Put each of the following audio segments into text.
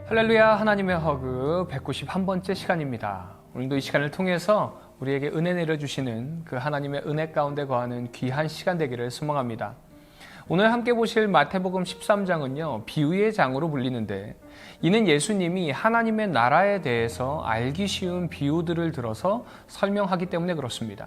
할렐루야, 하나님의 허그 191번째 시간입니다. 오늘도 이 시간을 통해서 우리에게 은혜 내려주시는 그 하나님의 은혜 가운데 거하는 귀한 시간 되기를 소망합니다. 오늘 함께 보실 마태복음 13장은요, 비유의 장으로 불리는데, 이는 예수님이 하나님의 나라에 대해서 알기 쉬운 비유들을 들어서 설명하기 때문에 그렇습니다.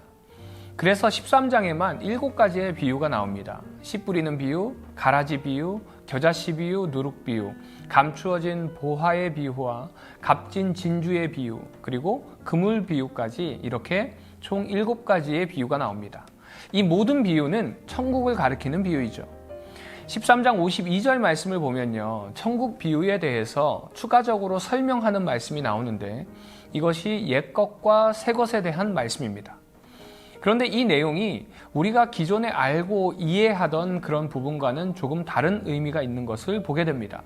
그래서 13장에만 7가지의 비유가 나옵니다. 씨 뿌리는 비유, 가라지 비유, 겨자씨 비유, 누룩 비유, 감추어진 보화의 비유와 값진 진주의 비유, 그리고 그물 비유까지 이렇게 총 7가지의 비유가 나옵니다. 이 모든 비유는 천국을 가리키는 비유이죠. 13장 52절 말씀을 보면요, 천국 비유에 대해서 추가적으로 설명하는 말씀이 나오는데, 이것이 옛것과 새것에 대한 말씀입니다. 그런데 이 내용이 우리가 기존에 알고 이해하던 그런 부분과는 조금 다른 의미가 있는 것을 보게 됩니다.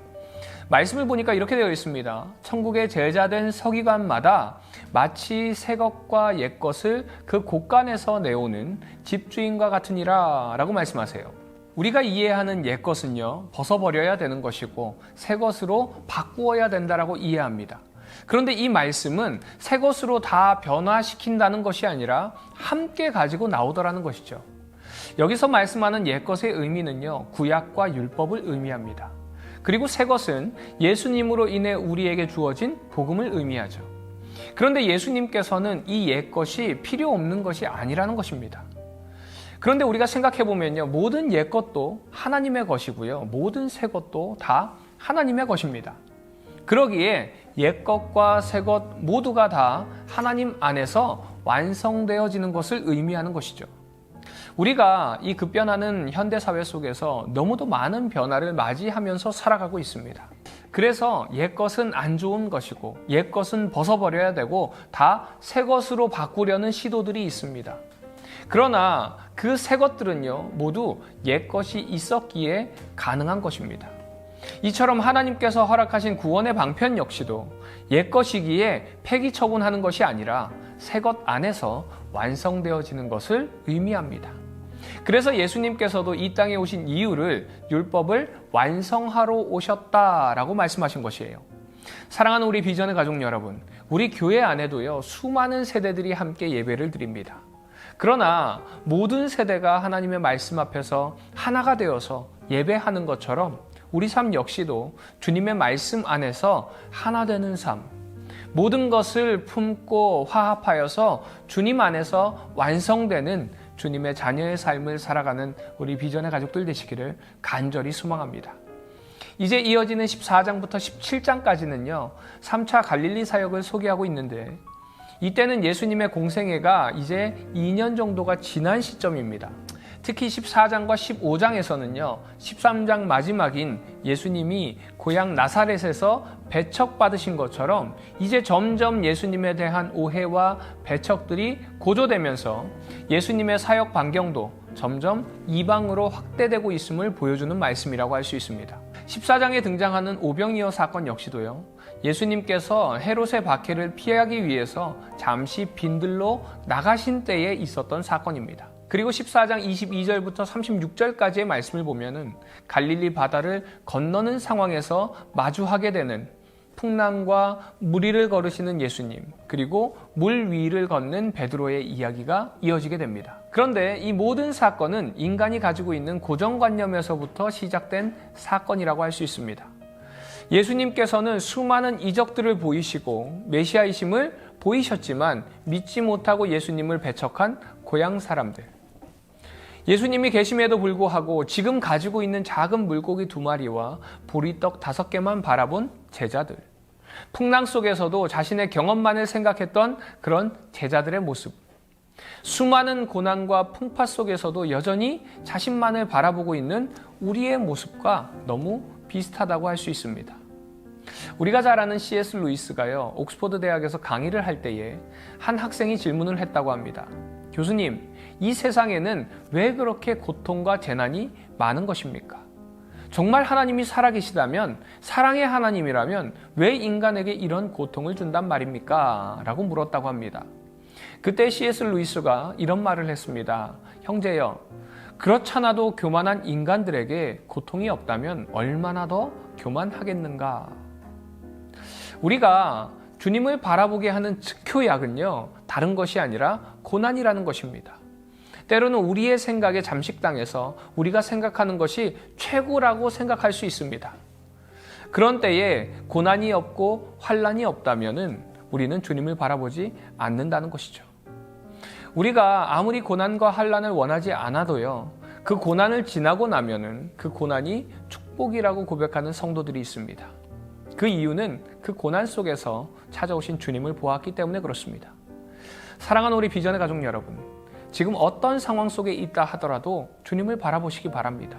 말씀을 보니까 이렇게 되어 있습니다. 천국의 제자된 서기관마다 마치 새것과 옛것을 그 곳간에서 내오는 집주인과 같으니라 라고 말씀하세요. 우리가 이해하는 옛것은요, 벗어버려야 되는 것이고 새것으로 바꾸어야 된다라고 이해합니다. 그런데 이 말씀은 새 것으로 다 변화시킨다는 것이 아니라 함께 가지고 나오더라는 것이죠. 여기서 말씀하는 옛것의 의미는요, 구약과 율법을 의미합니다. 그리고 새 것은 예수님으로 인해 우리에게 주어진 복음을 의미하죠. 그런데 예수님께서는 이 옛것이 필요 없는 것이 아니라는 것입니다. 그런데 우리가 생각해 보면요, 모든 옛것도 하나님의 것이고요, 모든 새 것도 다 하나님의 것입니다. 그러기에 옛것과 새것 모두가 다 하나님 안에서 완성되어지는 것을 의미하는 것이죠. 우리가 이 급변하는 현대사회 속에서 너무도 많은 변화를 맞이하면서 살아가고 있습니다. 그래서 옛것은 안 좋은 것이고 옛것은 벗어버려야 되고 다 새것으로 바꾸려는 시도들이 있습니다. 그러나 그 새것들은요, 모두 옛것이 있었기에 가능한 것입니다. 이처럼 하나님께서 허락하신 구원의 방편 역시도 옛것이기에 폐기 처분하는 것이 아니라 새것 안에서 완성되어지는 것을 의미합니다. 그래서 예수님께서도 이 땅에 오신 이유를 율법을 완성하러 오셨다라고 말씀하신 것이에요. 사랑하는 우리 비전의 가족 여러분, 우리 교회 안에도요, 수많은 세대들이 함께 예배를 드립니다. 그러나 모든 세대가 하나님의 말씀 앞에서 하나가 되어서 예배하는 것처럼 우리 삶 역시도 주님의 말씀 안에서 하나 되는 삶, 모든 것을 품고 화합하여서 주님 안에서 완성되는 주님의 자녀의 삶을 살아가는 우리 비전의 가족들 되시기를 간절히 소망합니다. 이제 이어지는 14장부터 17장까지는요, 3차 갈릴리 사역을 소개하고 있는데, 이때는 예수님의 공생애가 이제 2년 정도가 지난 시점입니다. 특히 14장과 15장에서는요, 13장 마지막인 예수님이 고향 나사렛에서 배척받으신 것처럼 이제 점점 예수님에 대한 오해와 배척들이 고조되면서 예수님의 사역 반경도 점점 이방으로 확대되고 있음을 보여주는 말씀이라고 할 수 있습니다. 14장에 등장하는 오병이어 사건 역시도요, 예수님께서 헤롯의 박해를 피하기 위해서 잠시 빈들로 나가신 때에 있었던 사건입니다. 그리고 14장 22절부터 36절까지의 말씀을 보면은 갈릴리 바다를 건너는 상황에서 마주하게 되는 풍랑과 물 위를 걸으시는 예수님, 그리고 물 위를 걷는 베드로의 이야기가 이어지게 됩니다. 그런데 이 모든 사건은 인간이 가지고 있는 고정관념에서부터 시작된 사건이라고 할 수 있습니다. 예수님께서는 수많은 이적들을 보이시고 메시아이심을 보이셨지만 믿지 못하고 예수님을 배척한 고향 사람들, 예수님이 계심에도 불구하고 지금 가지고 있는 작은 물고기 2마리와 보리떡 5개만 바라본 제자들, 풍랑 속에서도 자신의 경험만을 생각했던 그런 제자들의 모습, 수많은 고난과 풍파 속에서도 여전히 자신만을 바라보고 있는 우리의 모습과 너무 비슷하다고 할 수 있습니다. 우리가 잘 아는 C.S. 루이스가요, 옥스퍼드 대학에서 강의를 할 때에 한 학생이 질문을 했다고 합니다. 교수님, 이 세상에는 왜 그렇게 고통과 재난이 많은 것입니까? 정말 하나님이 살아계시다면, 사랑의 하나님이라면 왜 인간에게 이런 고통을 준단 말입니까? 라고 물었다고 합니다. 그때 C.S. 루이스가 이런 말을 했습니다. 형제여, 그렇잖아도 교만한 인간들에게 고통이 없다면 얼마나 더 교만하겠는가? 우리가 주님을 바라보게 하는 즉효약은요, 다른 것이 아니라 고난이라는 것입니다. 때로는 우리의 생각에 잠식당해서 우리가 생각하는 것이 최고라고 생각할 수 있습니다. 그런 때에 고난이 없고 환난이 없다면은 우리는 주님을 바라보지 않는다는 것이죠. 우리가 아무리 고난과 환난을 원하지 않아도요, 그 고난을 지나고 나면은 그 고난이 축복이라고 고백하는 성도들이 있습니다. 그 이유는 그 고난 속에서 찾아오신 주님을 보았기 때문에 그렇습니다. 사랑하는 우리 비전의 가족 여러분, 지금 어떤 상황 속에 있다 하더라도 주님을 바라보시기 바랍니다.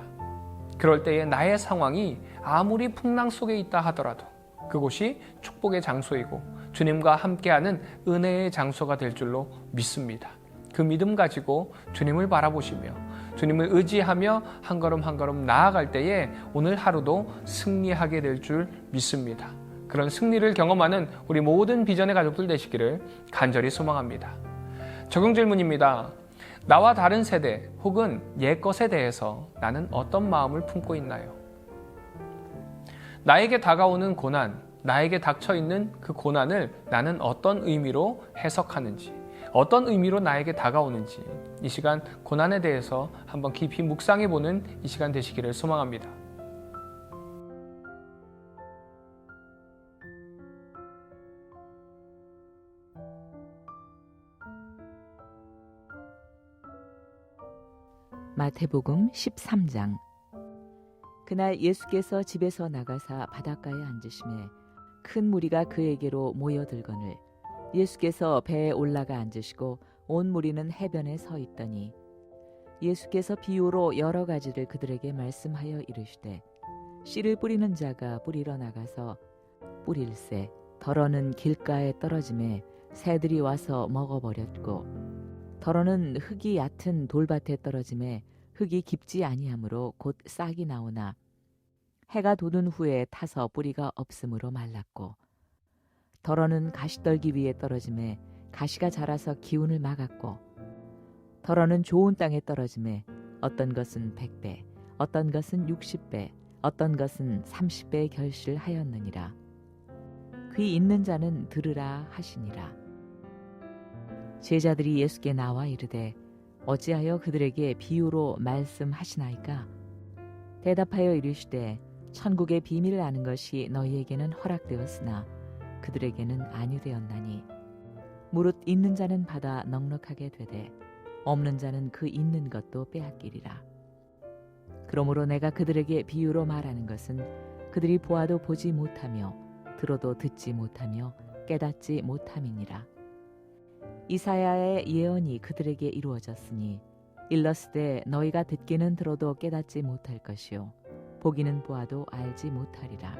그럴 때에 나의 상황이 아무리 풍랑 속에 있다 하더라도 그곳이 축복의 장소이고 주님과 함께하는 은혜의 장소가 될 줄로 믿습니다. 그 믿음 가지고 주님을 바라보시며 주님을 의지하며 한 걸음 한 걸음 나아갈 때에 오늘 하루도 승리하게 될 줄 믿습니다. 그런 승리를 경험하는 우리 모든 비전의 가족들 되시기를 간절히 소망합니다. 적용 질문입니다. 나와 다른 세대 혹은 옛것에 대해서 나는 어떤 마음을 품고 있나요? 나에게 다가오는 고난, 나에게 닥쳐있는 그 고난을 나는 어떤 의미로 해석하는지, 어떤 의미로 나에게 다가오는지 이 시간 고난에 대해서 한번 깊이 묵상해보는 이 시간 되시기를 소망합니다. 마태복음 13장. 그날 예수께서 집에서 나가사 바닷가에 앉으심에 큰 무리가 그에게로 모여들거늘 예수께서 배에 올라가 앉으시고 온 무리는 해변에 서 있더니 예수께서 비유로 여러 가지를 그들에게 말씀하여 이르시되 씨를 뿌리는 자가 뿌리러 나가서 뿌릴새 덜어는 길가에 떨어짐에 새들이 와서 먹어버렸고 덜어는 흙이 얕은 돌밭에 떨어짐에 흙이 깊지 아니하므로 곧 싹이 나오나 해가 돋은 후에 타서 뿌리가 없으므로 말랐고 덜어는 가시떨기 위에 떨어짐에 가시가 자라서 기운을 막았고 덜어는 좋은 땅에 떨어짐에 어떤 것은 100배 어떤 것은 60배 어떤 것은 30배의 결실하였느니라. 귀 있는 자는 들으라 하시니라. 제자들이 예수께 나와 이르되 어찌하여 그들에게 비유로 말씀하시나이까? 대답하여 이르시되 천국의 비밀을 아는 것이 너희에게는 허락되었으나 그들에게는 아니 되었나니 무릇 있는 자는 받아 넉넉하게 되되 없는 자는 그 있는 것도 빼앗기리라. 그러므로 내가 그들에게 비유로 말하는 것은 그들이 보아도 보지 못하며 들어도 듣지 못하며 깨닫지 못함이니라. 이사야의 예언이 그들에게 이루어졌으니 일렀으되 너희가 듣기는 들어도 깨닫지 못할 것이요 보기는 보아도 알지 못하리라.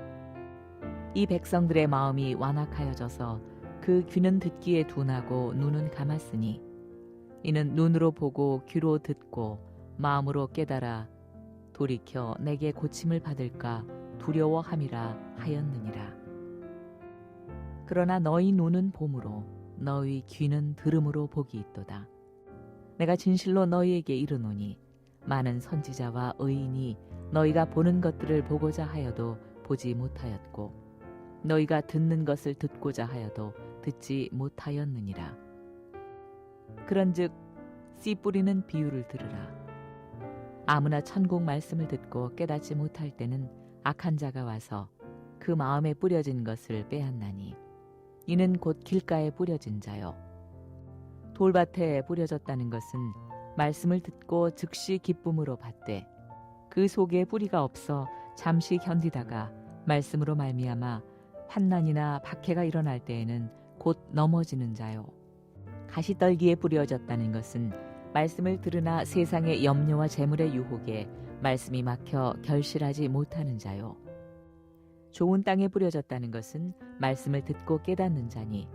이 백성들의 마음이 완악하여져서 그 귀는 듣기에 둔하고 눈은 감았으니 이는 눈으로 보고 귀로 듣고 마음으로 깨달아 돌이켜 내게 고침을 받을까 두려워함이라 하였느니라. 그러나 너희 눈은 봄으로 너희 귀는 들음으로 복이 있도다. 내가 진실로 너희에게 이르노니 많은 선지자와 의인이 너희가 보는 것들을 보고자 하여도 보지 못하였고 너희가 듣는 것을 듣고자 하여도 듣지 못하였느니라. 그런즉 씨 뿌리는 비유를 들으라. 아무나 천국 말씀을 듣고 깨닫지 못할 때는 악한 자가 와서 그 마음에 뿌려진 것을 빼앗나니 이는 곧 길가에 뿌려진 자요 돌밭에 뿌려졌다는 것은 말씀을 듣고 즉시 기쁨으로 받되 그 속에 뿌리가 없어 잠시 견디다가 말씀으로 말미암아 환난이나 박해가 일어날 때에는 곧 넘어지는 자요 가시떨기에 뿌려졌다는 것은 말씀을 들으나 세상의 염려와 재물의 유혹에 말씀이 막혀 결실하지 못하는 자요 좋은 땅에 뿌려졌다는 것은 말씀을 듣고 깨닫는 자니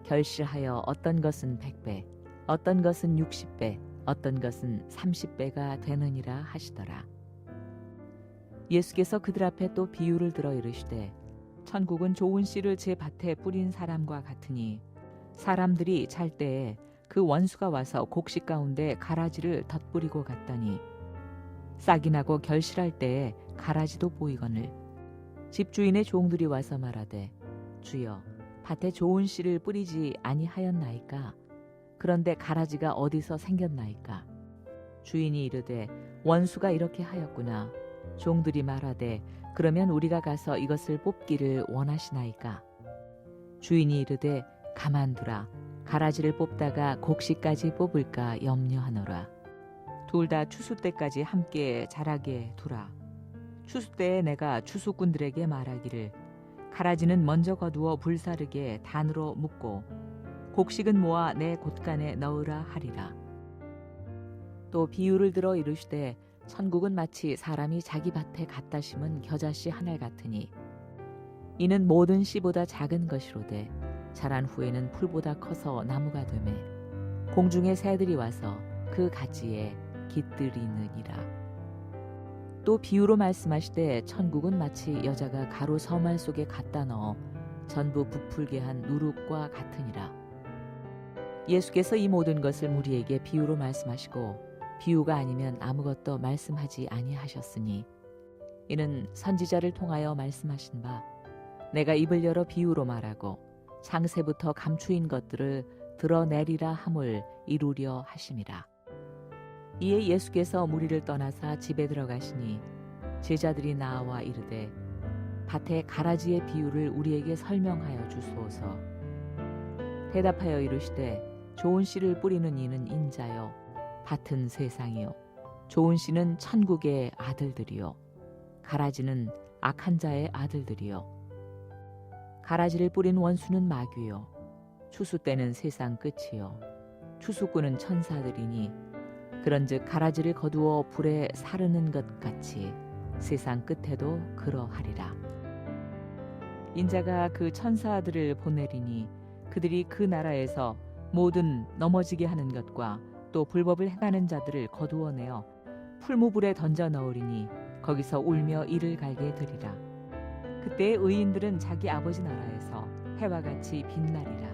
결실하여 어떤 것은 100배 어떤 것은 60배 어떤 것은 30배가 되느니라 하시더라. 예수께서 그들 앞에 또 비유를 들어 이르시되 천국은 좋은 씨를 제 밭에 뿌린 사람과 같으니 사람들이 잘 때에 그 원수가 와서 곡식 가운데 가라지를 덧뿌리고 갔더니 싹이 나고 결실할 때에 가라지도 보이거늘 집주인의 종들이 와서 말하되 주여, 밭에 좋은 씨를 뿌리지 아니하였나이까? 그런데 가라지가 어디서 생겼나이까? 주인이 이르되 원수가 이렇게 하였구나. 종들이 말하되 그러면 우리가 가서 이것을 뽑기를 원하시나이까? 주인이 이르되 가만두라. 가라지를 뽑다가 곡식까지 뽑을까 염려하노라. 둘 다 추수 때까지 함께 자라게 두라. 추수 때에 내가 추수꾼들에게 말하기를 가라지는 먼저 거두어 불사르게 단으로 묶고 곡식은 모아 내 곳간에 넣으라 하리라. 또 비유를 들어 이르시되 천국은 마치 사람이 자기 밭에 갖다 심은 겨자씨 한 알 같으니 이는 모든 씨보다 작은 것이로되 자란 후에는 풀보다 커서 나무가 되매 공중의 새들이 와서 그 가지에 깃들이느니라. 또 비유로 말씀하시되 천국은 마치 여자가 가루 서말 속에 갖다 넣어 전부 부풀게 한 누룩과 같으니라. 예수께서 이 모든 것을 무리에게 비유로 말씀하시고 비유가 아니면 아무것도 말씀하지 아니하셨으니 이는 선지자를 통하여 말씀하신 바 내가 입을 열어 비유로 말하고 창세부터 감추인 것들을 드러내리라 함을 이루려 하심이라. 이에 예수께서 무리를 떠나사 집에 들어가시니 제자들이 나와 이르되 밭의 가라지의 비유를 우리에게 설명하여 주소서. 대답하여 이르시되 좋은 씨를 뿌리는 이는 인자요 밭은 세상이요 좋은 씨는 천국의 아들들이요 가라지는 악한 자의 아들들이요 가라지를 뿌린 원수는 마귀요 추수 때는 세상 끝이요 추수꾼은 천사들이니 그런즉 가라지를 거두어 불에 사르는 것 같이 세상 끝에도 그러하리라. 인자가 그 천사들을 보내리니 그들이 그 나라에서 모든 넘어지게 하는 것과 또 불법을 행하는 자들을 거두어내어 풀무불에 던져 넣으리니 거기서 울며 이를 갈게 되리라. 그때 의인들은 자기 아버지 나라에서 해와 같이 빛나리라.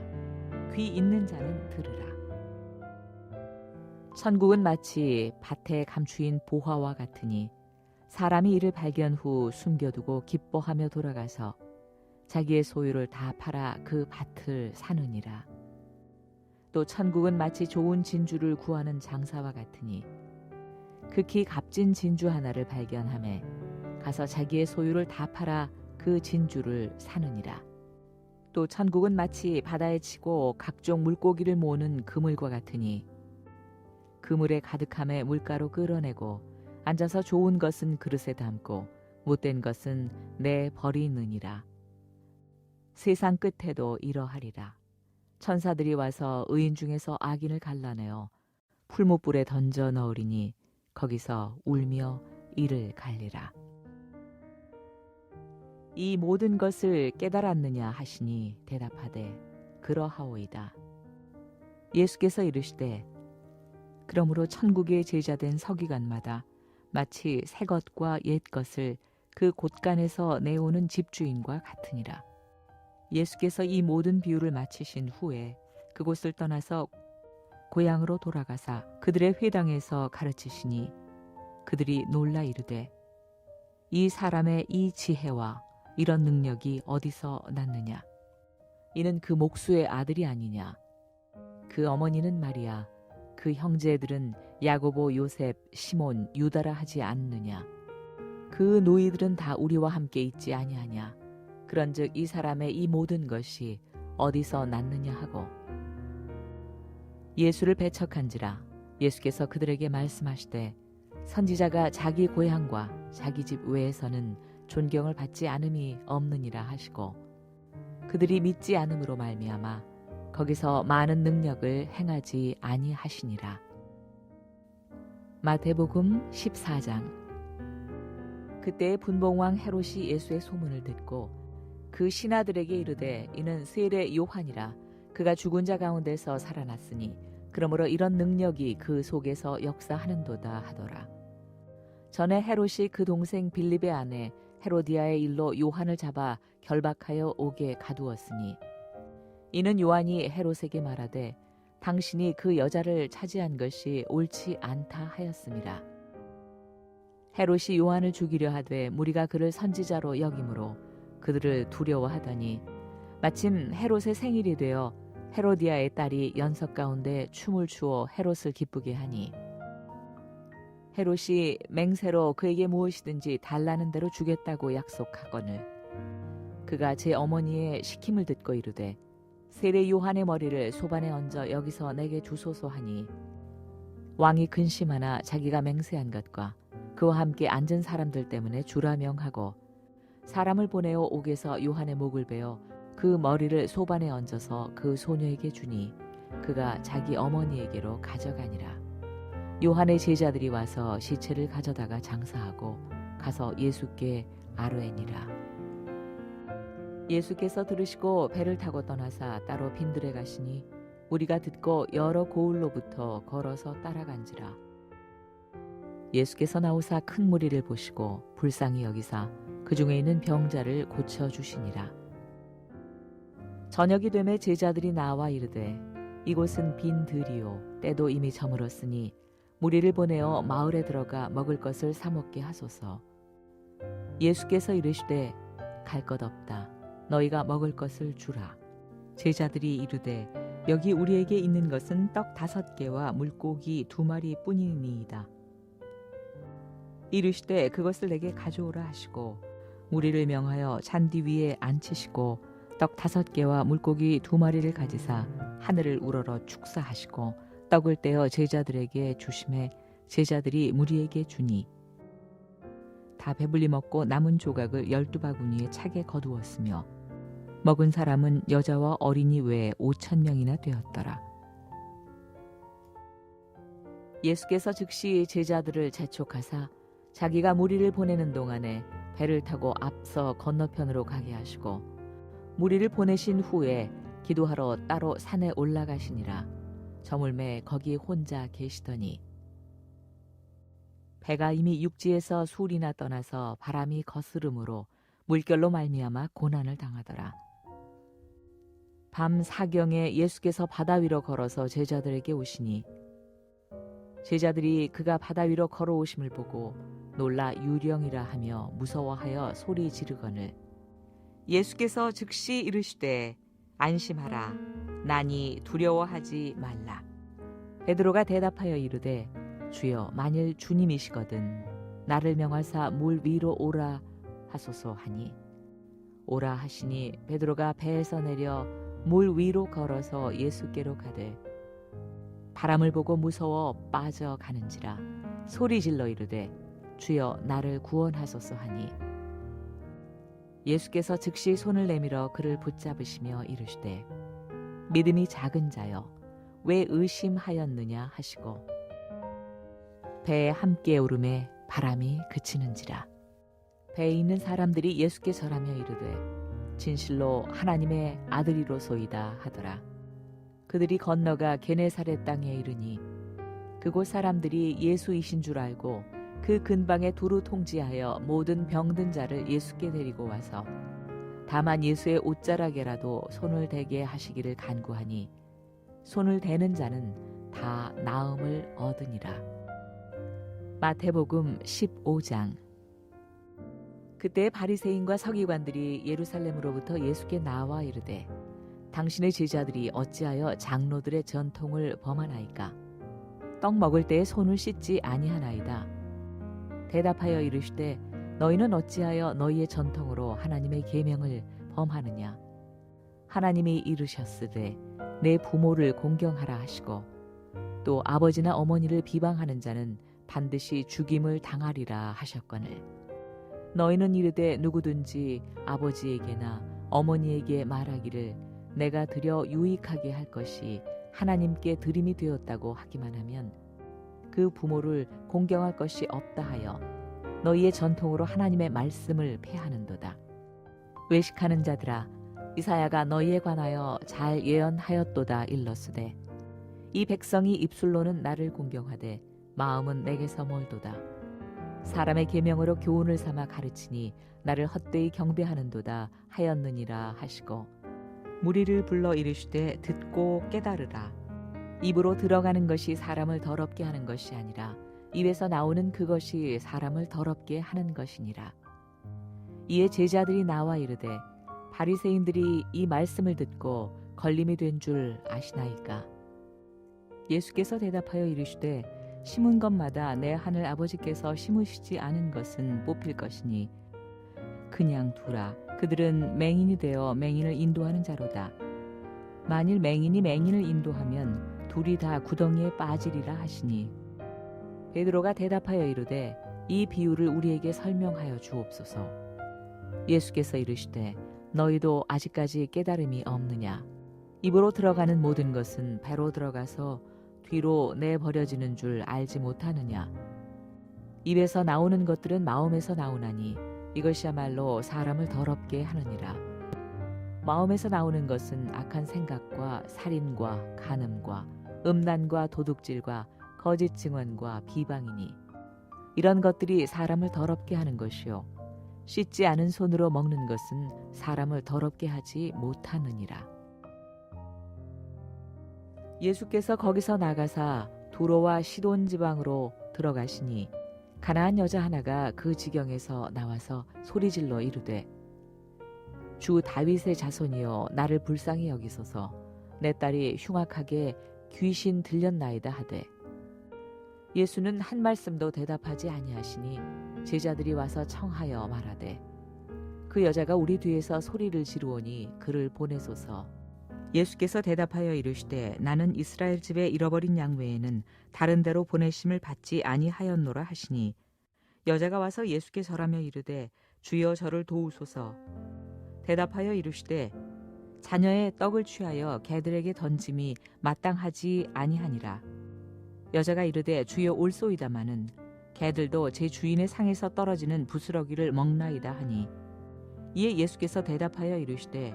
귀 있는 자는 들으라. 천국은 마치 밭에 감추인 보화와 같으니 사람이 이를 발견 후 숨겨두고 기뻐하며 돌아가서 자기의 소유를 다 팔아 그 밭을 사느니라. 또 천국은 마치 좋은 진주를 구하는 장사와 같으니 극히 값진 진주 하나를 발견하매 가서 자기의 소유를 다 팔아 그 진주를 사느니라. 또 천국은 마치 바다에 치고 각종 물고기를 모으는 그물과 같으니 그물에 가득함에 물가로 끌어내고 앉아서 좋은 것은 그릇에 담고 못된 것은 내버리느니라. 세상 끝에도 이러하리라. 천사들이 와서 의인 중에서 악인을 갈라내어 풀무불에 던져 넣으리니 거기서 울며 이를 갈리라. 이 모든 것을 깨달았느냐 하시니 대답하되 그러하오이다. 예수께서 이르시되 그러므로 천국의 제자된 서기관마다 마치 새 것과 옛 것을 그 곳간에서 내오는 집주인과 같으니라. 예수께서 이 모든 비유를 마치신 후에 그곳을 떠나서 고향으로 돌아가사 그들의 회당에서 가르치시니 그들이 놀라 이르되 이 사람의 이 지혜와 이런 능력이 어디서 났느냐? 이는 그 목수의 아들이 아니냐? 그 어머니는 마리아, 그 형제들은 야고보, 요셉, 시몬, 유다라 하지 않느냐? 그 노이들은 다 우리와 함께 있지 아니하냐? 그런즉 이 사람의 이 모든 것이 어디서 났느냐 하고 예수를 배척한지라. 예수께서 그들에게 말씀하시되 선지자가 자기 고향과 자기 집 외에서는 존경을 받지 않음이 없느니라 하시고 그들이 믿지 않음으로 말미암아 거기서 많은 능력을 행하지 아니하시니라. 마태복음 14장. 그때 분봉왕 헤롯이 예수의 소문을 듣고 그 신하들에게 이르되 이는 세례 요한이라. 그가 죽은 자 가운데서 살아났으니 그러므로 이런 능력이 그 속에서 역사하는도다 하더라. 전에 헤롯이 그 동생 빌립의 아내 헤로디아의 일로 요한을 잡아 결박하여 옥에 가두었으니 이는 요한이 헤롯에게 말하되 당신이 그 여자를 차지한 것이 옳지 않다 하였음이라. 헤롯이 요한을 죽이려 하되 무리가 그를 선지자로 여김으로 그들을 두려워하더니 마침 헤롯의 생일이 되어 헤로디아의 딸이 연석 가운데 춤을 추어 헤롯을 기쁘게 하니 헤롯이 맹세로 그에게 무엇이든지 달라는 대로 주겠다고 약속하거늘 그가 제 어머니의 시킴을 듣고 이르되 세례 요한의 머리를 소반에 얹어 여기서 내게 주소서 하니 왕이 근심하나 자기가 맹세한 것과 그와 함께 앉은 사람들 때문에 주라 명하고 사람을 보내어 옥에서 요한의 목을 베어 그 머리를 소반에 얹어서 그 소녀에게 주니 그가 자기 어머니에게로 가져가니라. 요한의 제자들이 와서 시체를 가져다가 장사하고 가서 예수께 아뢰니라. 예수께서 들으시고 배를 타고 떠나사 따로 빈들에 가시니 우리가 듣고 여러 고을로부터 걸어서 따라간지라. 예수께서 나오사 큰 무리를 보시고 불쌍히 여기사 그 중에 있는 병자를 고쳐 주시니라. 저녁이 되매 제자들이 나와 이르되 이곳은 빈 들이요 때도 이미 저물었으니 무리를 보내어 마을에 들어가 먹을 것을 사 먹게 하소서. 예수께서 이르시되 갈 것 없다. 너희가 먹을 것을 주라. 제자들이 이르되 여기 우리에게 있는 것은 떡 5개와 물고기 2마리 뿐이니이다. 이르시되 그것을 내게 가져오라 하시고 무리를 명하여 잔디 위에 앉히시고 떡 5개와 물고기 2마리를 가지사 하늘을 우러러 축사하시고 떡을 떼어 제자들에게 주심에 제자들이 무리에게 주니 다 배불리 먹고 남은 조각을 12바구니에 차게 거두었으며 먹은 사람은 여자와 어린이 외에 5,000명이나 되었더라. 예수께서 즉시 제자들을 재촉하사 자기가 무리를 보내는 동안에 배를 타고 앞서 건너편으로 가게 하시고 무리를 보내신 후에 기도하러 따로 산에 올라가시니라. 저물매 거기 혼자 계시더니 배가 이미 육지에서 술이나 떠나서 바람이 거스름으로 물결로 말미암아 고난을 당하더라. 밤 사경에 예수께서 바다 위로 걸어서 제자들에게 오시니 제자들이 그가 바다 위로 걸어오심을 보고 놀라 유령이라 하며 무서워하여 소리 지르거늘 예수께서 즉시 이르시되 안심하라 나니 두려워하지 말라. 베드로가 대답하여 이르되 주여 만일 주님이시거든 나를 명하사 물 위로 오라 하소서 하니 오라 하시니 베드로가 배에서 내려 물 위로 걸어서 예수께로 가되 바람을 보고 무서워 빠져가는지라 소리질러 이르되 주여 나를 구원하소서 하니 예수께서 즉시 손을 내밀어 그를 붙잡으시며 이르시되 믿음이 작은 자여 왜 의심하였느냐 하시고 배에 함께 오르매 바람이 그치는지라. 배에 있는 사람들이 예수께 절하며 이르되 진실로 하나님의 아들이로소이다 하더라. 그들이 건너가 게네사렛 땅에 이르니 그곳 사람들이 예수이신 줄 알고 그 근방에 두루 통지하여 모든 병든 자를 예수께 데리고 와서 다만 예수의 옷자락에라도 손을 대게 하시기를 간구하니 손을 대는 자는 다 나음을 얻으니라. 마태복음 15장. 그때 바리새인과 서기관들이 예루살렘으로부터 예수께 나와 이르되 당신의 제자들이 어찌하여 장로들의 전통을 범하나이까? 떡 먹을 때에 손을 씻지 아니하나이다. 대답하여 이르시되 너희는 어찌하여 너희의 전통으로 하나님의 계명을 범하느냐? 하나님이 이르셨으되 내 부모를 공경하라 하시고 또 아버지나 어머니를 비방하는 자는 반드시 죽임을 당하리라 하셨거늘 너희는 이르되 누구든지 아버지에게나 어머니에게 말하기를 내가 드려 유익하게 할 것이 하나님께 드림이 되었다고 하기만 하면 그 부모를 공경할 것이 없다 하여 너희의 전통으로 하나님의 말씀을 폐하는도다. 외식하는 자들아 이사야가 너희에 관하여 잘 예언하였도다 일렀으되 이 백성이 입술로는 나를 공경하되 마음은 내게서 멀도다. 사람의 계명으로 교훈을 삼아 가르치니 나를 헛되이 경배하는도다 하였느니라 하시고 무리를 불러 이르시되 듣고 깨달으라. 입으로 들어가는 것이 사람을 더럽게 하는 것이 아니라 입에서 나오는 그것이 사람을 더럽게 하는 것이니라. 이에 제자들이 나와 이르되 바리새인들이 이 말씀을 듣고 걸림이 된 줄 아시나이까? 예수께서 대답하여 이르시되 심은 것마다 내 하늘 아버지께서 심으시지 않은 것은 뽑힐 것이니 그냥 두라. 그들은 맹인이 되어 맹인을 인도하는 자로다. 만일 맹인이 맹인을 인도하면 둘이 다 구덩이에 빠지리라 하시니 베드로가 대답하여 이르되 이 비유를 우리에게 설명하여 주옵소서. 예수께서 이르시되 너희도 아직까지 깨달음이 없느냐? 입으로 들어가는 모든 것은 배로 들어가서 뒤로 내버려지는 줄 알지 못하느냐? 입에서 나오는 것들은 마음에서 나오나니 이것이야말로 사람을 더럽게 하느니라. 마음에서 나오는 것은 악한 생각과 살인과 간음과 음란과 도둑질과 거짓 증언과 비방이니 이런 것들이 사람을 더럽게 하는 것이요 씻지 않은 손으로 먹는 것은 사람을 더럽게 하지 못하느니라. 예수께서 거기서 나가사 두로와 시돈 지방으로 들어가시니 가나안 여자 하나가 그 지경에서 나와서 소리질러 이르되 주 다윗의 자손이여 나를 불쌍히 여기소서. 내 딸이 흉악하게 귀신 들렸나이다 하되 예수는 한 말씀도 대답하지 아니하시니 제자들이 와서 청하여 말하되 그 여자가 우리 뒤에서 소리를 지르오니 그를 보내소서. 예수께서 대답하여 이르시되 나는 이스라엘 집에 잃어버린 양 외에는 다른 데로 보내심을 받지 아니하였노라 하시니 여자가 와서 예수께 절하며 이르되 주여 저를 도우소서. 대답하여 이르시되 자녀의 떡을 취하여 개들에게 던짐이 마땅하지 아니하니라. 여자가 이르되 주여 올소이다마는 개들도 제 주인의 상에서 떨어지는 부스러기를 먹나이다 하니 이에 예수께서 대답하여 이르시되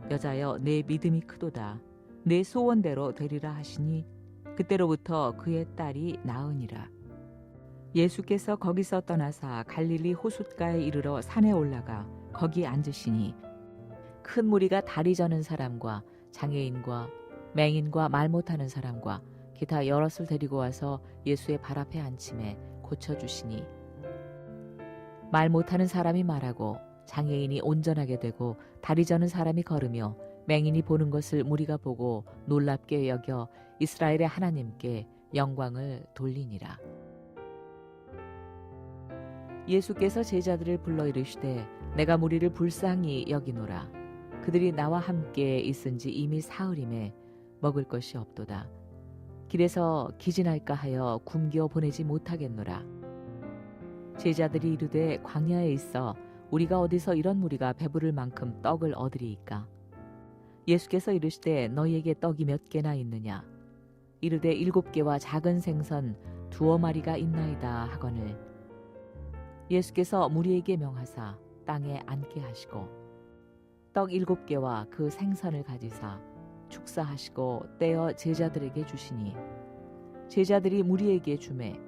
여자여 내 믿음이 크도다. 내 소원대로 되리라 하시니 그때로부터 그의 딸이 나으니라. 예수께서 거기서 떠나사 갈릴리 호숫가에 이르러 산에 올라가 거기 앉으시니 큰 무리가 다리 저는 사람과 장애인과 맹인과 말 못하는 사람과 기타 여럿을 데리고 와서 예수의 발 앞에 앉힘에 고쳐주시니 말 못하는 사람이 말하고 장애인이 온전하게 되고 다리 저는 사람이 걸으며 맹인이 보는 것을 무리가 보고 놀랍게 여겨 이스라엘의 하나님께 영광을 돌리니라. 예수께서 제자들을 불러 이르시되 내가 무리를 불쌍히 여기노라. 그들이 나와 함께 있은지 이미 사흘임에 먹을 것이 없도다. 길에서 기진할까 하여 굶겨 보내지 못하겠노라. 제자들이 이르되 광야에 있어 우리가 어디서 이런 무리가 배부를 만큼 떡을 얻으리이까? 예수께서 이르시되 너희에게 떡이 몇 개나 있느냐? 이르되 7개와 작은 생선 2마리가 있나이다 하거늘 예수께서 무리에게 명하사 땅에 앉게 하시고 떡 7개와 그 생선을 가지사 축사하시고 떼어 제자들에게 주시니 제자들이 무리에게 주매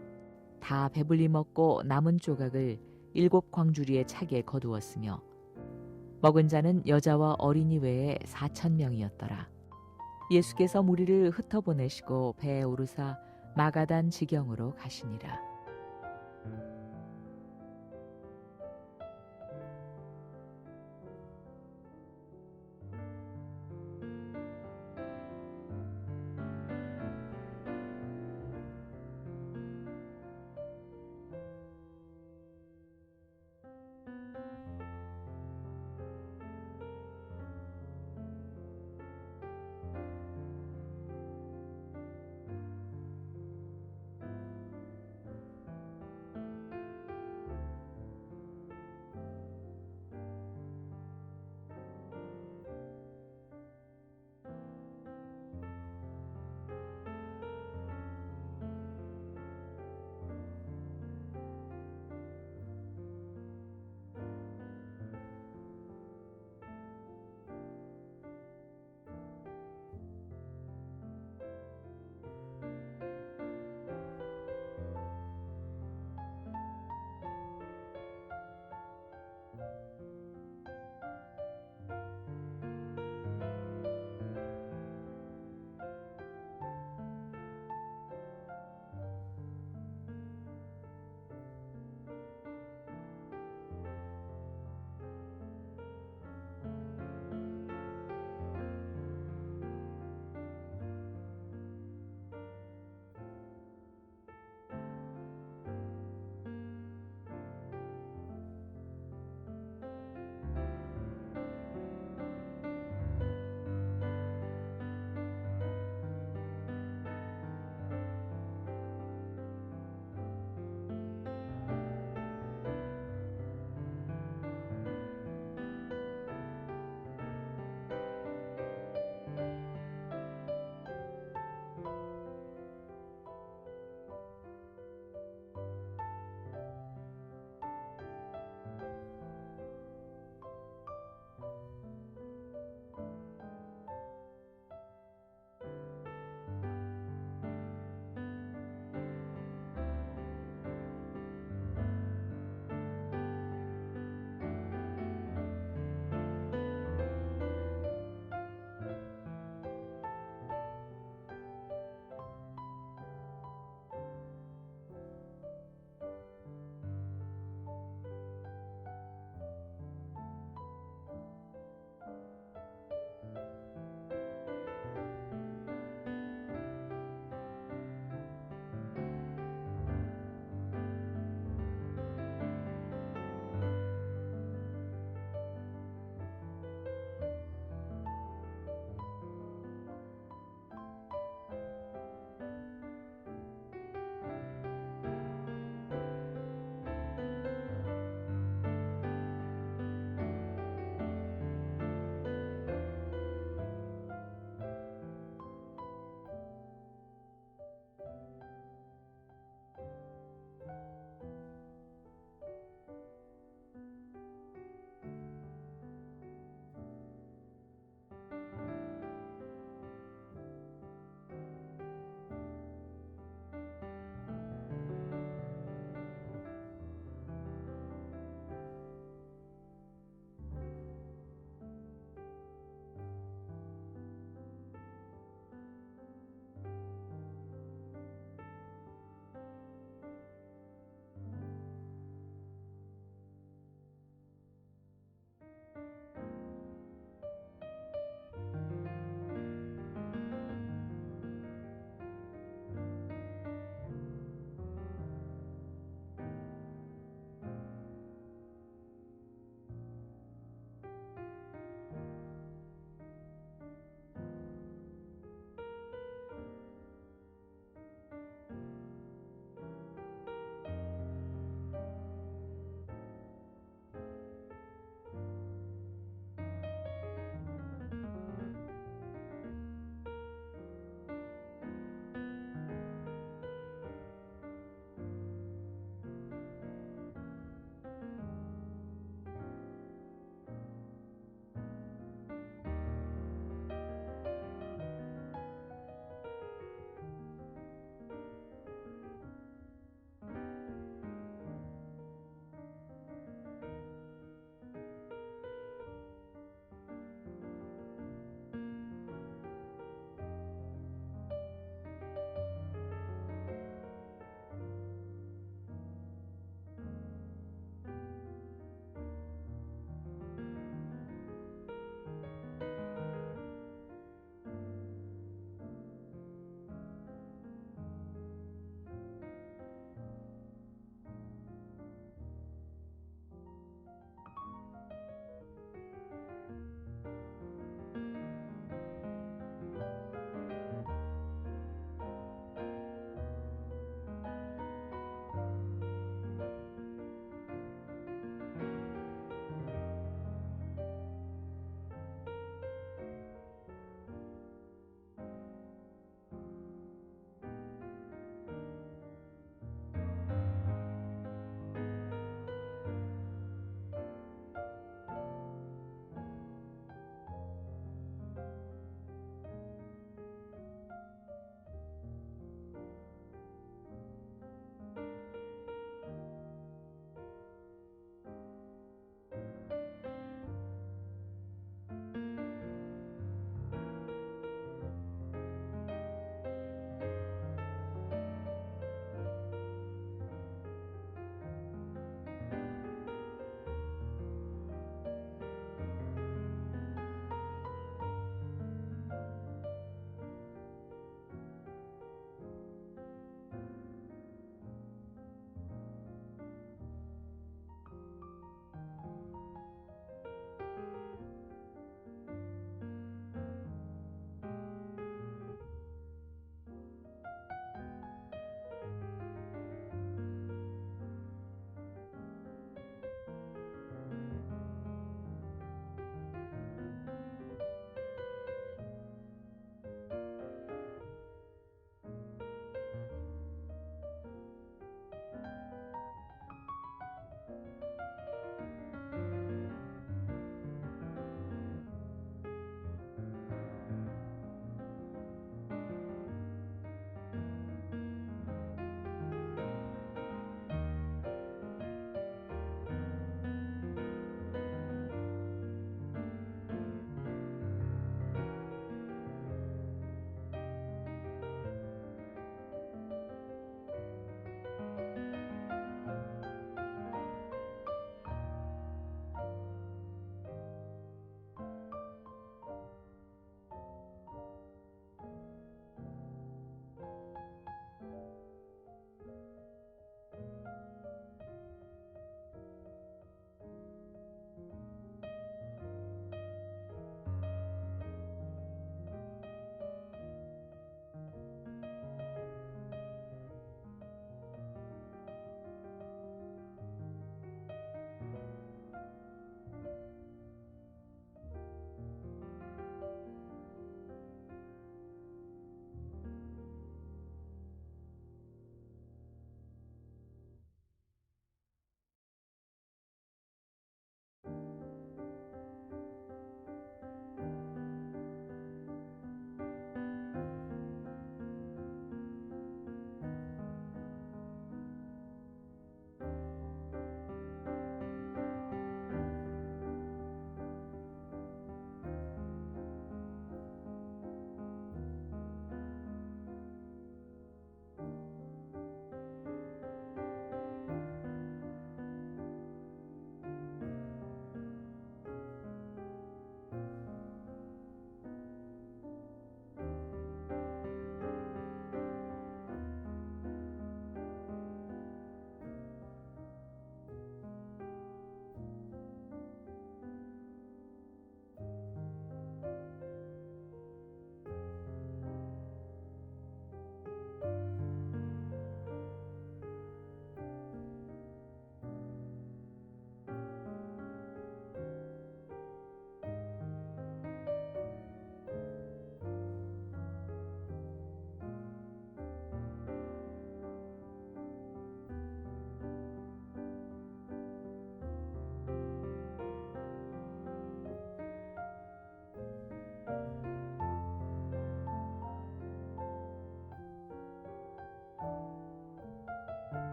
다 배불리 먹고 남은 조각을 7 광주리에 차게 거두었으며 먹은 자는 여자와 어린이 외에 4,000명이었더라. 예수께서 무리를 흩어보내시고 배에 오르사 마가단 지경으로 가시니라.